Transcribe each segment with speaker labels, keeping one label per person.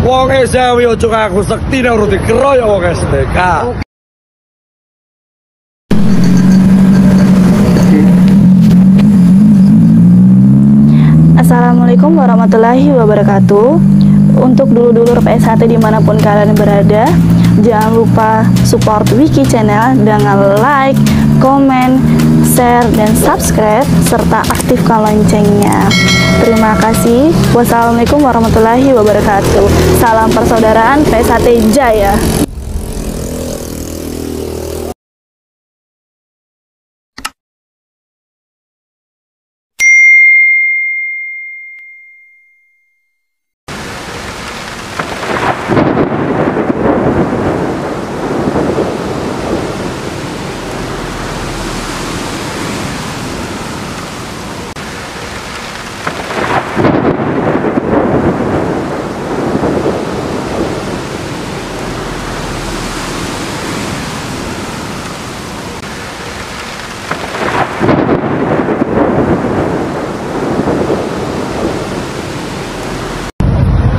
Speaker 1: Wong Esawi ojo ngaku sekti nuruti keroyok wong STK.
Speaker 2: Assalamualaikum warahmatullahi wabarakatuh. Untuk dulur-dulur PSHT dimanapun kalian berada, jangan lupa support Wiki Channel dengan like, komen, share, dan subscribe, serta aktifkan loncengnya. Terima kasih. Wassalamualaikum warahmatullahi wabarakatuh. Salam persaudaraan PSHT Jaya.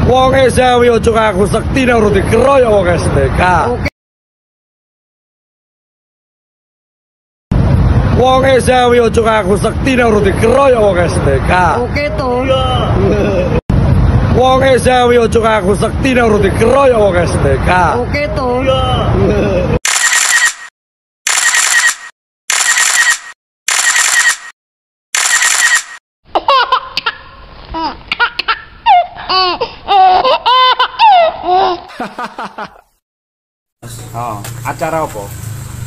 Speaker 1: Wong Esawi ojo ngaku sekti nuruti keroyok wong STK. Wong Esawi ojo ngaku sekti nuruti keroyok wong STK.
Speaker 3: Oke toh.
Speaker 1: Wong Esawi ojo ngaku sekti nuruti keroyok wong STK.
Speaker 3: Oke toh.
Speaker 4: Oh, acara apa?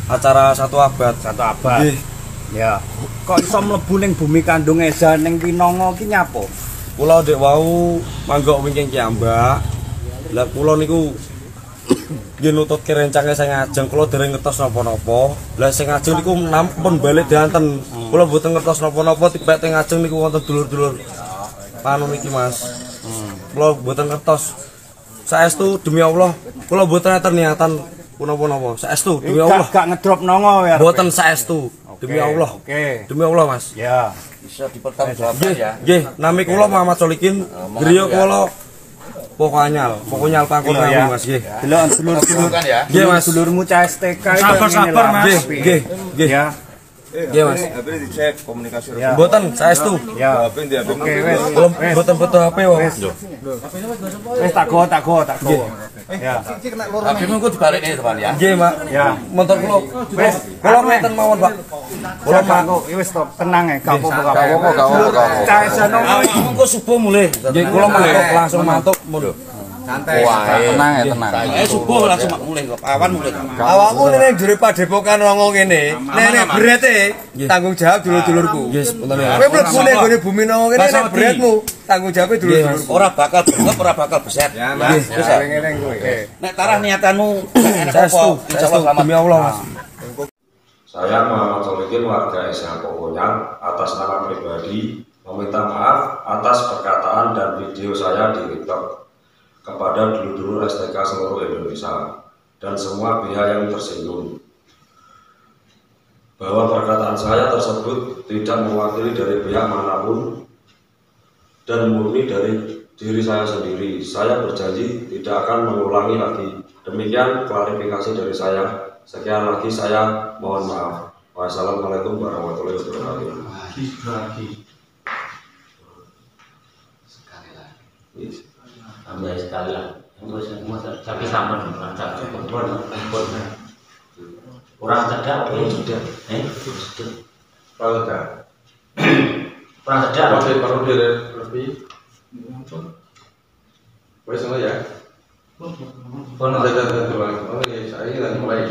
Speaker 1: Acara 1 abad.
Speaker 4: 1 abad.
Speaker 1: Nggih.
Speaker 4: Ya. Kok iso mlebu ning bumi kandung Eza ning Pinongo ki nyapa?
Speaker 1: Kula dek wau manggok wingking kiambak. Lah kula niku nggih nutut kerencange sing ajeng, kula dereng ngertos napa-napa. Lah sing ajeng niku nampun balik dianten. Kula mboten ngertos napa-napa tibek teng ajeng niku wonten dulur-dulur. Panu niki Mas. Kula mboten ngertos. Saestu demi Allah, kula mboten enten niatan punapa-napa. Saestu demi Allah.
Speaker 4: Gak ngedrop nongo ya.
Speaker 1: Mboten saestu. Demi Allah.
Speaker 4: Oke.
Speaker 1: Demi Allah, Mas.
Speaker 4: Ya.
Speaker 5: Bisa dipertanggungjawabkan ya.
Speaker 1: Nggih, nami kula Muhammad Solikin, griya kula pokoknya pangkur
Speaker 4: Iya,
Speaker 1: Mas nggih.
Speaker 4: Delok dulur-dulur
Speaker 5: Kan ya.
Speaker 1: Nggih, Mas.
Speaker 4: dulurmu cah STK itu
Speaker 1: Sabar, Mas. Nggih, nggih.
Speaker 4: Ya.
Speaker 1: Nggih, Mas.
Speaker 5: HP dicek komunikasi.
Speaker 4: Ya.
Speaker 1: Mboten saestu.
Speaker 4: Ya.
Speaker 5: HP di HP.
Speaker 4: Oke, wes.
Speaker 1: Belum mboten butuh HP wae.
Speaker 4: Wes tak go. Ya.
Speaker 5: HP mu kok dibalik nih teman ya.
Speaker 1: Nggih, Mak.
Speaker 4: Ya.
Speaker 1: Motor kula.
Speaker 4: Wes,
Speaker 1: Kula meten mawon, Pak.
Speaker 4: kula mangko wis stop tenang ya, gak apa-apa. Cah Eza nongo
Speaker 1: Engko subuh mulih. Nggih, kula mantuk langsung mantuk mundur.
Speaker 4: santai.
Speaker 5: Tenang ya, tenang.
Speaker 1: Subuh langsung mulih kok. Awan mulih.
Speaker 6: Awakmu ning jure padepokan wong ngene, nek berete tanggung jawab dulur-dulurku.
Speaker 1: Nggih, punten ya.
Speaker 6: Kowe mlebu ning gone bumi nang ngene nek beratmu tanggung jawab dulur-dulurku.
Speaker 5: Ora bakal bengep, ora bakal beset.
Speaker 6: Ya, Mas.
Speaker 5: Bisa.
Speaker 6: Eling-eling kowe.
Speaker 5: Nek tarah niatanmu
Speaker 1: Saestu, demi Allah, Mas.
Speaker 7: Saya Muhammad Solikin, warga SH Pokonyal, atas nama pribadi meminta maaf atas perkataan dan video saya di TikTok kepada dulur-dulur STK seluruh Indonesia dan semua pihak yang tersinggung, bahwa perkataan saya tersebut tidak mewakili dari pihak manapun dan murni dari diri saya sendiri. Saya berjanji tidak akan mengulangi lagi. Demikian klarifikasi dari saya. Sekian lagi, saya mohon maaf. Wassalamualaikum warahmatullahi wabarakatuh.
Speaker 8: Tambah sekali lah. Tapi sama dengan orang cerdak apa ya sudah? Orang cerdak.
Speaker 7: Perlu lebih. Wes ya. Saya mulai.